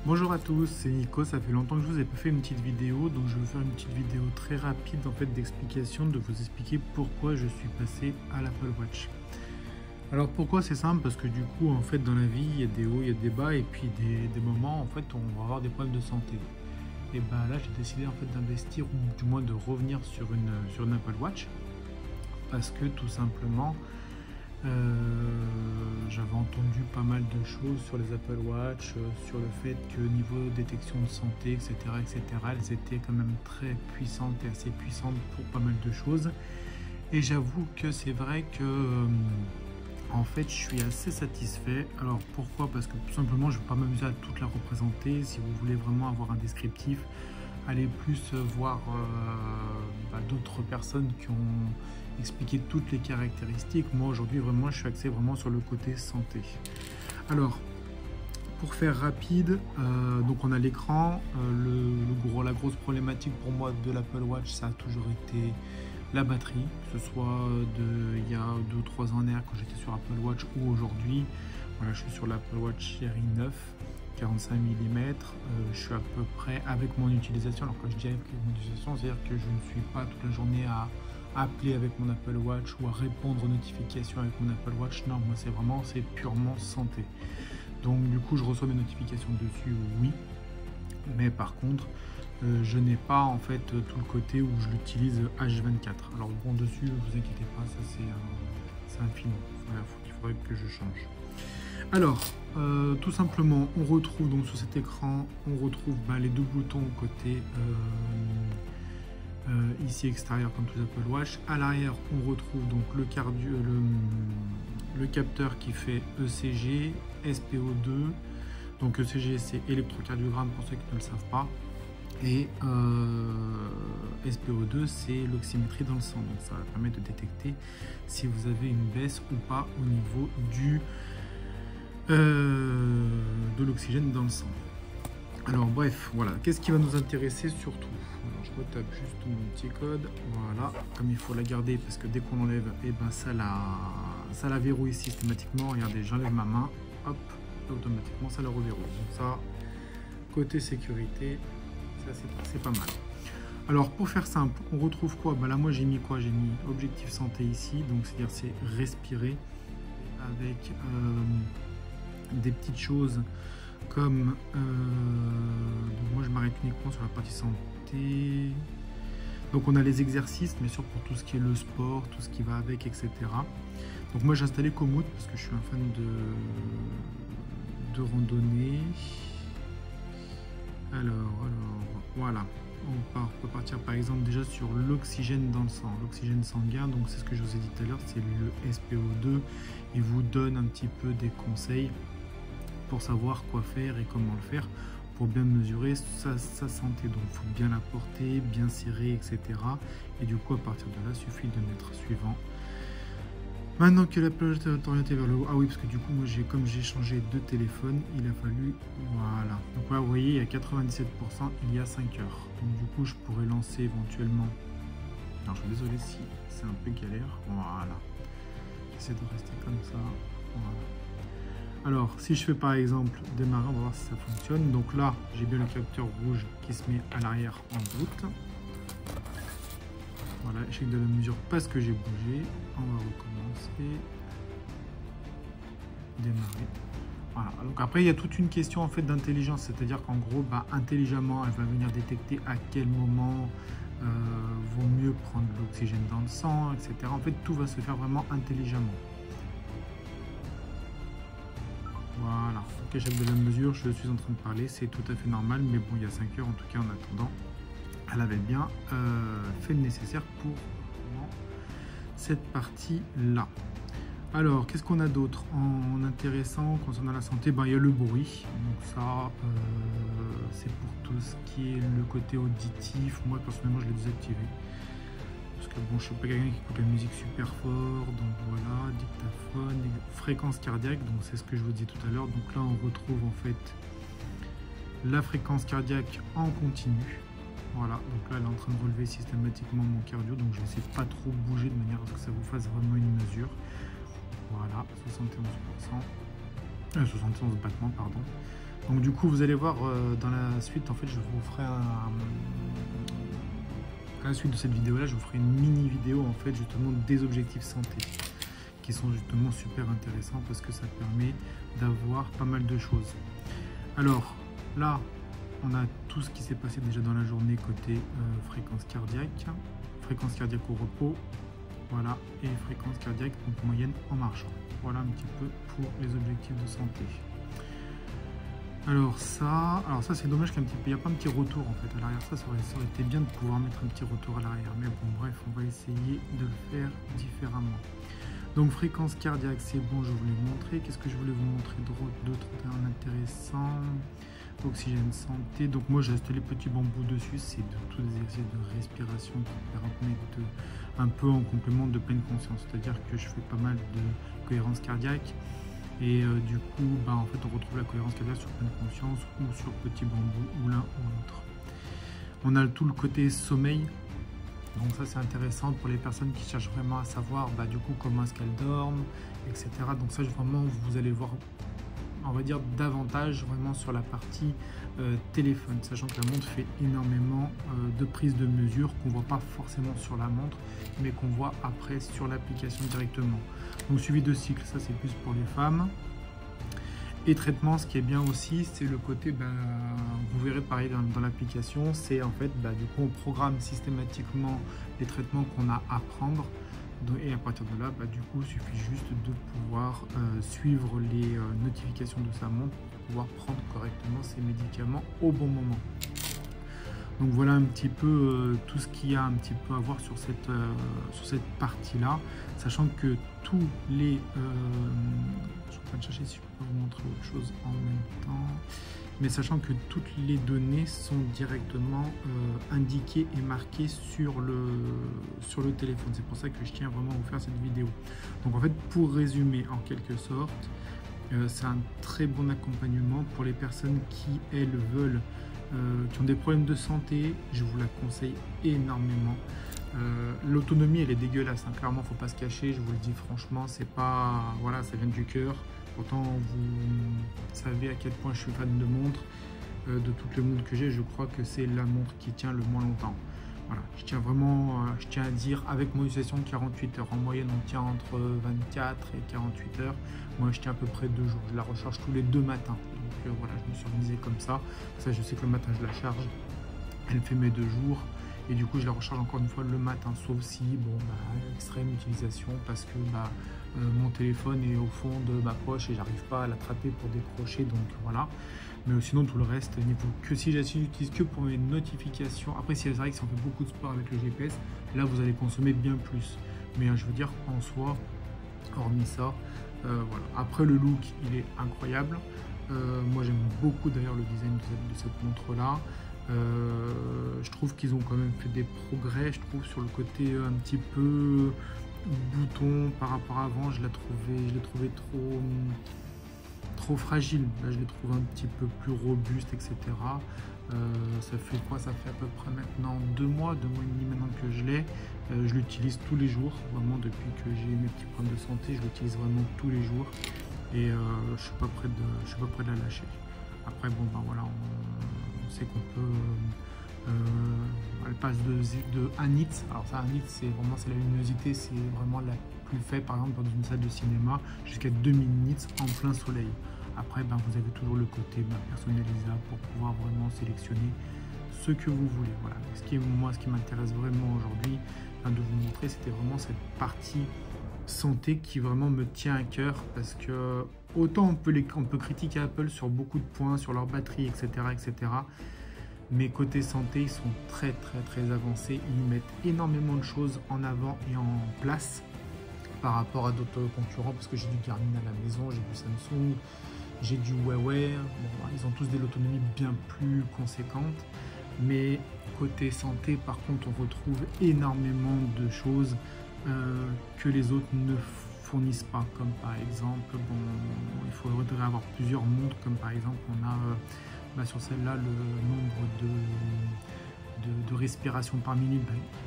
Bonjour à tous, c'est Nico, ça fait longtemps que je vous ai pas fait une petite vidéo, donc je vais vous faire une petite vidéo très rapide en fait d'explication, de vous expliquer pourquoi je suis passé à l'Apple Watch. Alors pourquoi? C'est simple, parce que du coup en fait dans la vie il y a des hauts, il y a des bas, et puis des moments en fait on va avoir des problèmes de santé. Et ben là j'ai décidé en fait d'investir, ou du moins de revenir sur une Apple Watch, parce que tout simplement j'avais entendu pas mal de choses sur les Apple Watch, sur le fait que niveau détection de santé, etc., elles étaient quand même très puissantes et assez puissantes pour pas mal de choses. Et j'avoue que c'est vrai que, en fait, je suis assez satisfait. Alors pourquoi? Parce que tout simplement, je ne vais pas m'amuser à toute la représenter. Si vous voulez vraiment avoir un descriptif, allez plus voir d'autres personnes qui ont expliqué toutes les caractéristiques. Moi aujourd'hui vraiment je suis axé vraiment sur le côté santé. Alors pour faire rapide, donc on a l'écran, la grosse problématique pour moi de l'Apple Watch, ça a toujours été la batterie, que ce soit il y a 2 ou 3 ans en arrière quand j'étais sur Apple Watch ou aujourd'hui. Voilà, je suis sur l'Apple Watch série 9, 45 mm, je suis à peu près avec mon utilisation. Alors quand je dis avec mon utilisation, c'est-à-dire que je ne suis pas toute la journée à appeler avec mon Apple Watch ou à répondre aux notifications avec mon Apple Watch. Non, moi c'est purement santé. Donc du coup je reçois mes notifications dessus, oui, mais par contre je n'ai pas en fait tout le côté où je l'utilise H24. Alors bon, dessus vous inquiétez pas, ça c'est un film, il faudrait que je change. Alors tout simplement on retrouve donc sur cet écran, on retrouve les deux boutons côté ici extérieur comme tous les Apple Watch. À l'arrière on retrouve donc le capteur qui fait ECG, SPO2. Donc ECG c'est électrocardiogramme pour ceux qui ne le savent pas, et SPO2 c'est l'oxymétrie dans le sang. Donc ça va permettre de détecter si vous avez une baisse ou pas au niveau de l'oxygène dans le sang. Alors bref, voilà, qu'est-ce qui va nous intéresser surtout? Alors, je retape juste mon petit code, voilà, comme il faut la garder parce que dès qu'on l'enlève, et ça la verrouille systématiquement. Regardez, j'enlève ma main, hop, automatiquement ça la reverrouille. Donc ça, côté sécurité, ça c'est pas mal. Alors pour faire simple, on retrouve quoi? Là moi j'ai mis quoi? J'ai mis objectif santé ici, donc c'est-à-dire c'est respirer avec des petites choses comme donc moi je m'arrête uniquement sur la partie santé. Donc on a les exercices, bien sûr, pour tout ce qui est le sport, tout ce qui va avec, etc. Donc moi j'ai installé Komoot parce que je suis un fan de randonnée. Alors voilà, on peut partir par exemple déjà sur l'oxygène dans le sang, l'oxygène sanguin. Donc c'est ce que je vous ai dit tout à l'heure, c'est le SPO2. Il vous donne un petit peu des conseils pour savoir quoi faire et comment le faire pour bien mesurer sa santé. Donc il faut bien la porter, bien serrer, etc. Et du coup à partir de là, il suffit de mettre suivant. Maintenant que la plage est orientée vers le haut, ah oui, parce que du coup moi comme j'ai changé de téléphone, il a fallu, voilà. Donc là vous voyez, il y a 97%, il y a 5 heures. Donc du coup je pourrais lancer éventuellement, alors je suis désolé si c'est un peu galère, voilà. J'essaie de rester comme ça, voilà. Alors, si je fais par exemple démarrer, on va voir si ça fonctionne. Donc là, j'ai bien le capteur rouge qui se met à l'arrière en route. Voilà, échec de la mesure parce que j'ai bougé. On va recommencer. Démarrer. Voilà. Donc après, il y a toute une question en fait d'intelligence. C'est-à-dire qu'en gros, intelligemment, elle va venir détecter à quel moment vaut mieux prendre l'oxygène dans le sang, etc. En fait, tout va se faire vraiment intelligemment. Voilà, donc échec de la mesure, je suis en train de parler, c'est tout à fait normal, mais bon, il y a 5 heures en tout cas en attendant, elle avait bien fait le nécessaire pour cette partie-là. Alors, qu'est-ce qu'on a d'autre en intéressant concernant la santé? Il y a le bruit, donc ça, c'est pour tout ce qui est le côté auditif. Moi, personnellement, je l'ai désactivé. Parce que bon, je suis pas quelqu'un qui écoute la musique super fort, donc voilà, dictaphone, fréquence cardiaque, donc c'est ce que je vous disais tout à l'heure. Donc là on retrouve en fait la fréquence cardiaque en continu. Voilà, donc là elle est en train de relever systématiquement mon cardio, donc je vais essayer de pas trop bouger de manière à ce que ça vous fasse vraiment une mesure. Voilà, 71%, 71 battements, pardon. Donc du coup, vous allez voir dans la suite, en fait, je vous ferai à la suite de cette vidéo-là, je vous ferai une mini vidéo, en fait, justement, des objectifs santé, qui sont justement super intéressants parce que ça permet d'avoir pas mal de choses. Alors, là, on a tout ce qui s'est passé déjà dans la journée côté fréquence cardiaque au repos, voilà, et fréquence cardiaque donc moyenne en marchant. Voilà un petit peu pour les objectifs de santé. Alors ça c'est dommage qu'il n'y a pas un petit retour en fait à l'arrière. Ça aurait été bien de pouvoir mettre un petit retour à l'arrière, mais bon bref, on va essayer de le faire différemment. Donc fréquence cardiaque, c'est bon, je voulais vous montrer. Qu'est-ce que je voulais vous montrer d'autre intéressant? Oxygène santé. Donc moi j'ai installé les petits bambous dessus, c'est de tous les exercices de respiration qui permettent un peu en complément de pleine conscience. C'est-à-dire que je fais pas mal de cohérence cardiaque. Et du coup, en fait, on retrouve la cohérence cardiaque sur pleine conscience ou sur petit bambou ou l'un ou l'autre. On a tout le côté sommeil. Donc ça, c'est intéressant pour les personnes qui cherchent vraiment à savoir du coup comment est-ce qu'elles dorment, etc. Donc ça, vraiment, vous allez voir, on va dire, davantage vraiment sur la partie téléphone, sachant que la montre fait énormément de prises de mesure qu'on ne voit pas forcément sur la montre, mais qu'on voit après sur l'application directement. Donc suivi de cycle, ça c'est plus pour les femmes. Et traitement, ce qui est bien aussi, c'est le côté, vous verrez pareil dans l'application, c'est en fait, du coup on programme systématiquement les traitements qu'on a à prendre. Et à partir de là, du coup, il suffit juste de pouvoir suivre les notifications de sa montre pour pouvoir prendre correctement ses médicaments au bon moment. Donc voilà un petit peu tout ce qu'il y a un petit peu à voir sur cette partie-là, sachant que tous les... je suis en train de chercher si je peux vous montrer autre chose en même temps. Mais sachant que toutes les données sont directement indiquées et marquées sur le téléphone. C'est pour ça que je tiens vraiment à vous faire cette vidéo. Donc en fait, pour résumer en quelque sorte, c'est un très bon accompagnement pour les personnes qui, elles, veulent, qui ont des problèmes de santé. Je vous la conseille énormément. L'autonomie, elle est dégueulasse, hein. Clairement, faut pas se cacher, je vous le dis franchement, c'est pas... Voilà, ça vient du cœur. Pourtant, vous savez à quel point je suis fan de montres. De toutes les montres que j'ai, je crois que c'est la montre qui tient le moins longtemps. Voilà, je tiens à dire, avec mon utilisation de 48 heures, en moyenne on tient entre 24 et 48 heures. Moi je tiens à peu près 2 jours, je la recharge tous les 2 matins. Donc voilà, je me suis organisé comme ça. Ça, je sais que le matin je la charge, elle fait mes 2 jours. Et du coup je la recharge encore une fois le matin, sauf si, extrême utilisation, parce que mon téléphone est au fond de ma poche et j'arrive pas à l'attraper pour décrocher, donc voilà. Mais sinon tout le reste, que si j'utilise que pour mes notifications. Après, c'est vrai que si on fait beaucoup de sport avec le GPS, là vous allez consommer bien plus. Mais je veux dire, en soi, hormis ça, voilà. Après, le look, il est incroyable. Moi j'aime beaucoup d'ailleurs le design de cette montre là. Je trouve qu'ils ont quand même fait des progrès, je trouve, sur le côté un petit peu bouton par rapport à avant. Je l'ai trouvé trop fragile. Là je les trouve un petit peu plus robustes, etc. Ça fait quoi? Ça fait à peu près maintenant 2 mois et demi maintenant que je l'ai. Je l'utilise tous les jours, vraiment depuis que j'ai eu mes petits problèmes de santé, je l'utilise vraiment tous les jours. Et je suis pas prêt de la lâcher. Après voilà, on sait qu'on peut elle passe de 1 nit. Alors ça, 1 nit, c'est la luminosité, c'est vraiment la plus faible, par exemple dans une salle de cinéma, jusqu'à 2000 nits en plein soleil. Après vous avez toujours le côté personnalisable pour pouvoir vraiment sélectionner ce que vous voulez. Voilà. Ce qui m'intéresse vraiment aujourd'hui de vous montrer, c'était vraiment cette partie santé qui vraiment me tient à cœur, parce que autant on peut critiquer Apple sur beaucoup de points, sur leur batterie, etc., mais côté santé, ils sont très avancés. Ils mettent énormément de choses en avant et en place par rapport à d'autres concurrents, parce que j'ai du Garmin à la maison, j'ai du Samsung, j'ai du Huawei. Ils ont tous des autonomies bien plus conséquentes, mais côté santé, par contre, on retrouve énormément de choses que les autres ne fournissent pas, comme par exemple, il faudrait avoir plusieurs montres, comme par exemple on a sur celle-là le nombre de respiration par minute,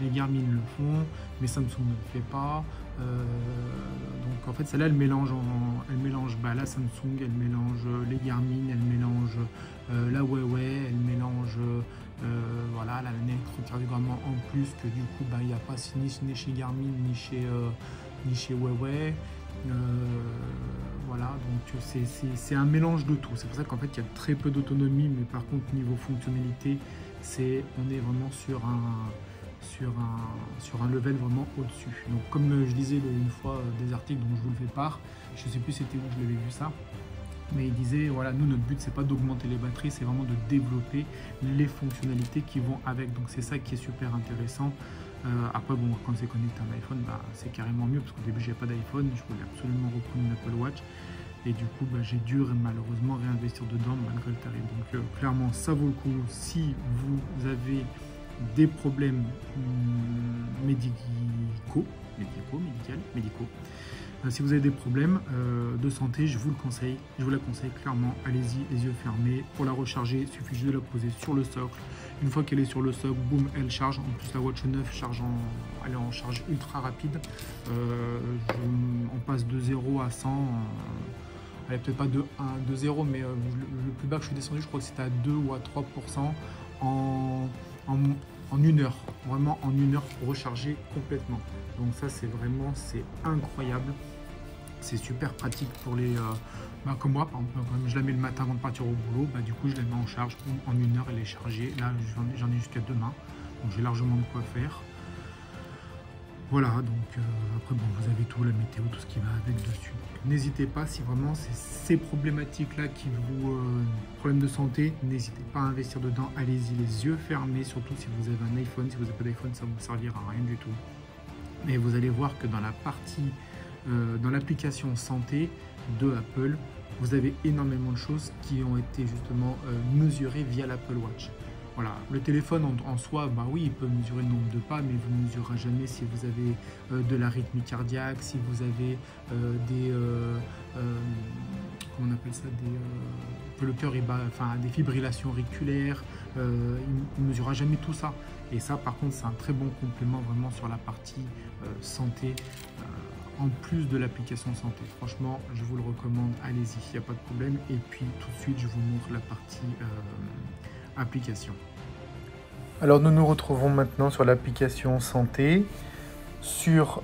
les Garmin le font, mais Samsung ne le fait pas. Donc en fait celle-là elle mélange la Samsung, elle mélange les Garmin, elle mélange la Huawei, elle mélange voilà, l'électrocardiogramme en plus que du coup il n'y a pas ni chez Garmin ni chez Huawei. Voilà, donc c'est un mélange de tout. C'est pour ça qu'en fait il y a très peu d'autonomie, mais par contre niveau fonctionnalité, on est vraiment sur un level vraiment au-dessus. Donc comme je disais une fois des articles dont je vous le fais part, je sais plus c'était où je l'avais vu ça, mais il disait voilà, nous notre but c'est pas d'augmenter les batteries, c'est vraiment de développer les fonctionnalités qui vont avec. Donc c'est ça qui est super intéressant. Après bon, quand c'est connecté à un iPhone, c'est carrément mieux parce qu'au début j'avais pas d'iPhone, je voulais absolument reprendre une Apple Watch. Et du coup, j'ai dû malheureusement réinvestir dedans malgré le tarif. Donc clairement, ça vaut le coup si vous avez des problèmes médicaux. Si vous avez des problèmes de santé, je vous la conseille clairement. Allez-y, les yeux fermés. Pour la recharger, il suffit juste de la poser sur le socle. Une fois qu'elle est sur le socle, boum, elle charge. En plus, la Watch 9 elle est en charge ultra rapide. On passe de 0 à 100. Elle est peut-être pas de 0, mais le plus bas que je suis descendu, je crois que c'était à 2 ou à 3% en une heure. Vraiment en une heure pour recharger complètement. Donc ça, c'est incroyable. C'est super pratique pour les... comme moi, par exemple, quand je la mets le matin avant de partir au boulot, du coup, je la mets en charge. En une heure, elle est chargée. Là, j'en ai jusqu'à demain. Donc j'ai largement de quoi faire. Voilà, donc après bon, vous avez tout, la météo, tout ce qui va avec dessus. N'hésitez pas, si vraiment c'est ces problématiques-là qui vous... problèmes de santé, n'hésitez pas à investir dedans. Allez-y, les yeux fermés, surtout si vous avez un iPhone. Si vous n'avez pas d'iPhone, ça ne vous servira à rien du tout. Mais vous allez voir que dans la partie, dans l'application santé de Apple, vous avez énormément de choses qui ont été justement mesurées via l'Apple Watch. Voilà, le téléphone en soi, oui, il peut mesurer le nombre de pas, mais vous ne mesurerez jamais si vous avez de l'arythmie cardiaque, si vous avez comment on appelle ça, que le cœur est bas, des fibrillations auriculaires, il ne mesurera jamais tout ça. Et ça, par contre, c'est un très bon complément vraiment sur la partie santé, en plus de l'application santé. Franchement, je vous le recommande, allez-y, il n'y a pas de problème. Et puis, tout de suite, je vous montre la partie application. Alors nous nous retrouvons maintenant sur l'application santé sur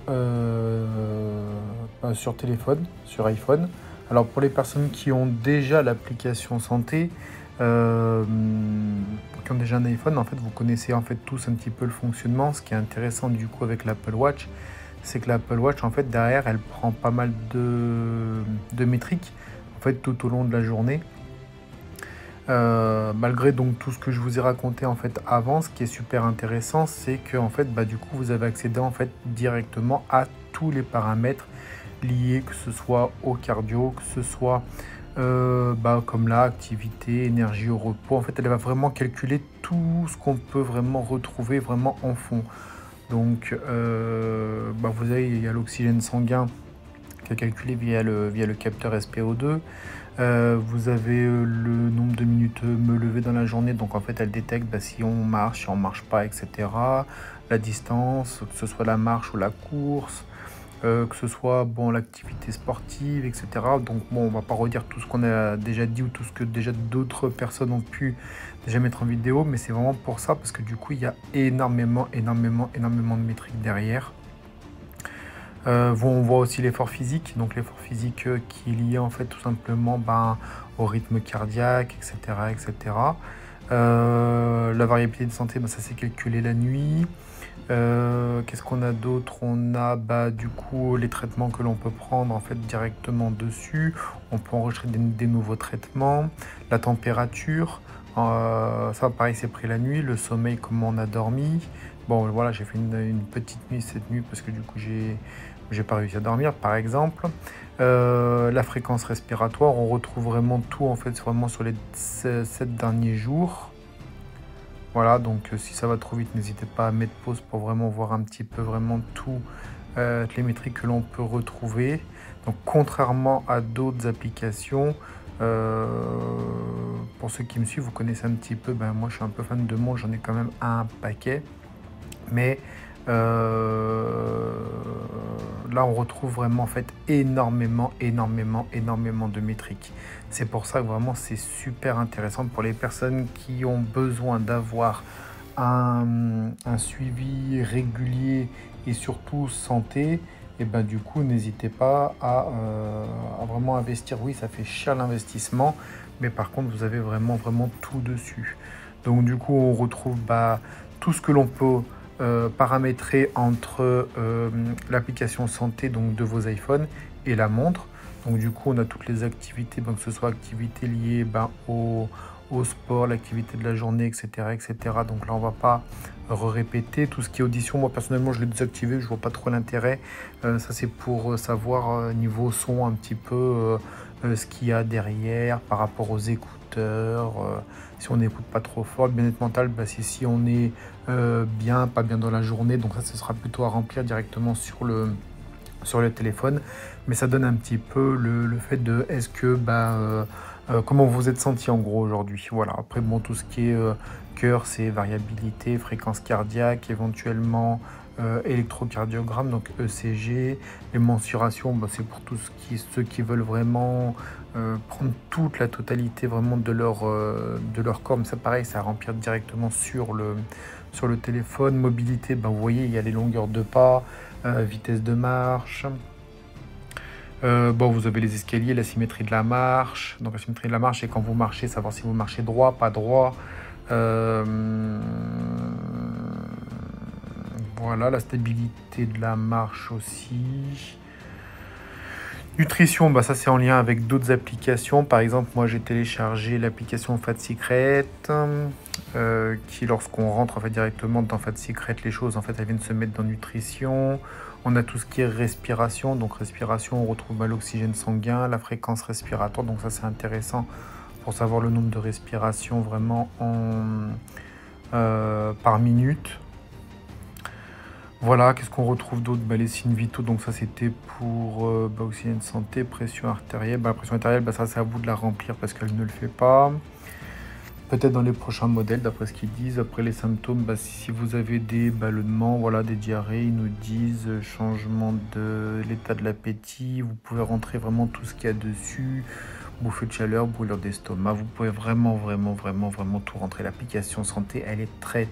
téléphone, sur iPhone. Alors pour les personnes qui ont déjà l'application santé, qui ont déjà un iPhone, en fait vous connaissez en fait tous un petit peu le fonctionnement. Ce qui est intéressant du coup avec l'Apple Watch, c'est que l'Apple Watch en fait derrière elle prend pas mal de métriques en fait tout au long de la journée. Malgré donc tout ce que je vous ai raconté en fait avant, ce qui est super intéressant, c'est que en fait du coup vous avez accédé en fait directement à tous les paramètres liés, que ce soit au cardio, que ce soit comme là, activité, énergie au repos. En fait elle va vraiment calculer tout ce qu'on peut vraiment retrouver vraiment en fond. Donc vous avez, il y a l'oxygène sanguin qui est calculé via le capteur SpO2. Vous avez le nombre de minutes me lever dans la journée, donc en fait elle détecte si on marche, si on marche pas, etc. La distance, que ce soit la marche ou la course, que ce soit l'activité sportive, etc. Donc on va pas redire tout ce qu'on a déjà dit ou tout ce que déjà d'autres personnes ont pu déjà mettre en vidéo, mais c'est vraiment pour ça, parce que du coup il y a énormément de métriques derrière. On voit aussi l'effort physique, donc l'effort physique qui est lié en fait tout simplement au rythme cardiaque, etc. La variabilité de santé, ça s'est calculé la nuit. Qu'est-ce qu'on a d'autre? On a du coup les traitements que l'on peut prendre en fait directement dessus. On peut enregistrer des nouveaux traitemms, la température, ça pareil c'est pris la nuit, le sommeil, comment on a dormi. Bon voilà, j'ai fait une petite nuit cette nuit parce que du coup j'ai pas réussi à dormir par exemple. La fréquence respiratoire, on retrouve vraiment tout en fait vraiment sur les 7 derniers jours. Voilà, donc si ça va trop vite, n'hésitez pas à mettre pause pour vraiment voir un petit peu vraiment tout les métriques que l'on peut retrouver. Donc contrairement à d'autres applications, Pour ceux qui me suivent, vous connaissez un petit peu, ben, moi je suis un peu fan de montres, j'en ai quand même un paquet. Mais là, on retrouve vraiment en fait énormément de métriques. C'est pour ça que vraiment c'est super intéressant pour les personnes qui ont besoin d'avoir un suivi régulier et surtout santé. Et ben du coup, n'hésitez pas à vraiment investir. Oui, ça fait cher l'investissement, mais par contre, vous avez vraiment tout dessus. Donc du coup, on retrouve tout ce que l'on peut paramétrer entre l'application santé donc de vos iPhones et la montre. Donc du coup, on a toutes les activités, donc que ce soit activités liées au sport, l'activité de la journée, etc. Donc là, on va pas répéter tout ce qui est audition. Moi, personnellement, je l'ai désactivé, je vois pas trop l'intérêt. Ça, c'est pour savoir niveau son un petit peu ce qu'il y a derrière par rapport aux écouteurs. Si on n'écoute pas trop fort, le bien-être mental, c'est si on est bien, pas bien dans la journée. Donc ça, ce sera plutôt à remplir directement sur le téléphone. Mais ça donne un petit peu le fait de est-ce que comment vous êtes senti en gros aujourd'hui. Voilà. Après, bon, tout ce qui est cœur, c'est variabilité, fréquence cardiaque, éventuellement électrocardiogramme, donc ECG. Les mensurations, c'est pour ceux qui veulent vraiment prendre toute la totalité vraiment de leur corps. Mais ça, pareil, c'est à remplir directement sur le téléphone. Mobilité, vous voyez, il y a les longueurs de pas, vitesse de marche. Vous avez les escaliers, la symétrie de la marche. Donc la symétrie de la marche, c'est quand vous marchez, savoir si vous marchez droit, pas droit. Voilà, la stabilité de la marche aussi. Nutrition, ça c'est en lien avec d'autres applications. Par exemple, moi j'ai téléchargé l'application Fat Secret, qui lorsqu'on rentre en fait directement dans Fat Secret, les choses en fait elles viennent se mettre dans nutrition. On a tout ce qui est respiration. Donc respiration, on retrouve l'oxygène sanguin, la fréquence respiratoire. Donc ça c'est intéressant pour savoir le nombre de respirations vraiment par minute. Voilà, qu'est-ce qu'on retrouve d'autre? Les signes vitaux, donc ça c'était pour oxygène santé, pression artérielle. La pression artérielle, ça c'est à vous de la remplir parce qu'elle ne le fait pas. Peut-être dans les prochains modèles, d'après ce qu'ils disent. Après les symptômes, si vous avez des ballonnements, voilà, des diarrhées, ils nous disent changement de l'état de l'appétit. Vous pouvez rentrer vraiment tout ce qu'il y a dessus. Bouffée de chaleur, brûlure d'estomac. Vous pouvez vraiment tout rentrer. L'application santé, elle est très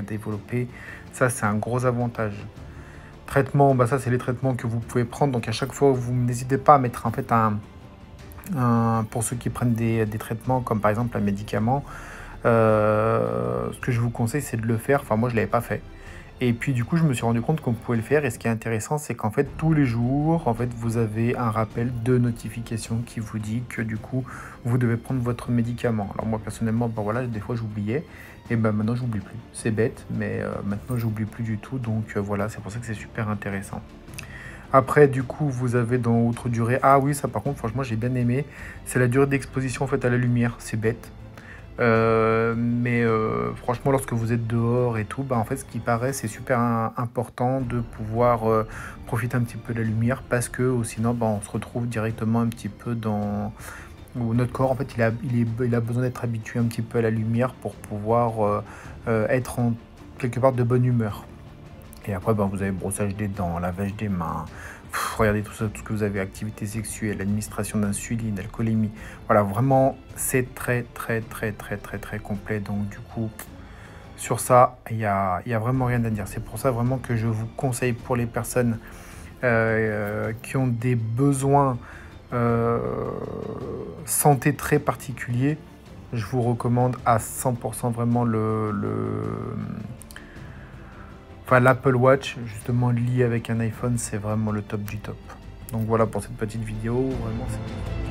développée. Ça, c'est un gros avantage. Traitement, ça, c'est les traitements que vous pouvez prendre. Donc, à chaque fois, vous n'hésitez pas à mettre en fait pour ceux qui prennent des traitements, comme par exemple un médicament. Ce que je vous conseille, c'est de le faire. Enfin, moi, je ne l'avais pas fait. Et puis du coup, je me suis rendu compte qu'on pouvait le faire. Et ce qui est intéressant, c'est qu'en fait, tous les jours, en fait, vous avez un rappel de notification qui vous dit que du coup, vous devez prendre votre médicament. Alors moi, personnellement, voilà, des fois, j'oubliais. Et maintenant, j'oublie plus. C'est bête, mais maintenant, j'oublie plus du tout. Donc voilà, c'est pour ça que c'est super intéressant. Après, du coup, vous avez dans autre durée. Ah oui, ça par contre, franchement, j'ai bien aimé. C'est la durée d'exposition en fait à la lumière. C'est bête. Mais franchement, lorsque vous êtes dehors et tout, en fait, ce qui paraît, c'est super important de pouvoir profiter un petit peu de la lumière parce que sinon, on se retrouve directement un petit peu dans où notre corps, en fait, il a besoin d'être habitué un petit peu à la lumière pour pouvoir être quelque part de bonne humeur. Et après, vous avez brossage des dents, lavage des mains. Regardez tout ça, tout ce que vous avez, activité sexuelle, administration d'insuline, alcoolémie. Voilà, vraiment, c'est très complet. Donc, du coup, sur ça, il y a vraiment rien à dire. C'est pour ça vraiment que je vous conseille pour les personnes qui ont des besoins santé très particuliers. Je vous recommande à 100% vraiment l'Apple Watch, justement lié avec un iPhone, c'est vraiment le top du top. Donc voilà pour cette petite vidéo, vraiment c'est...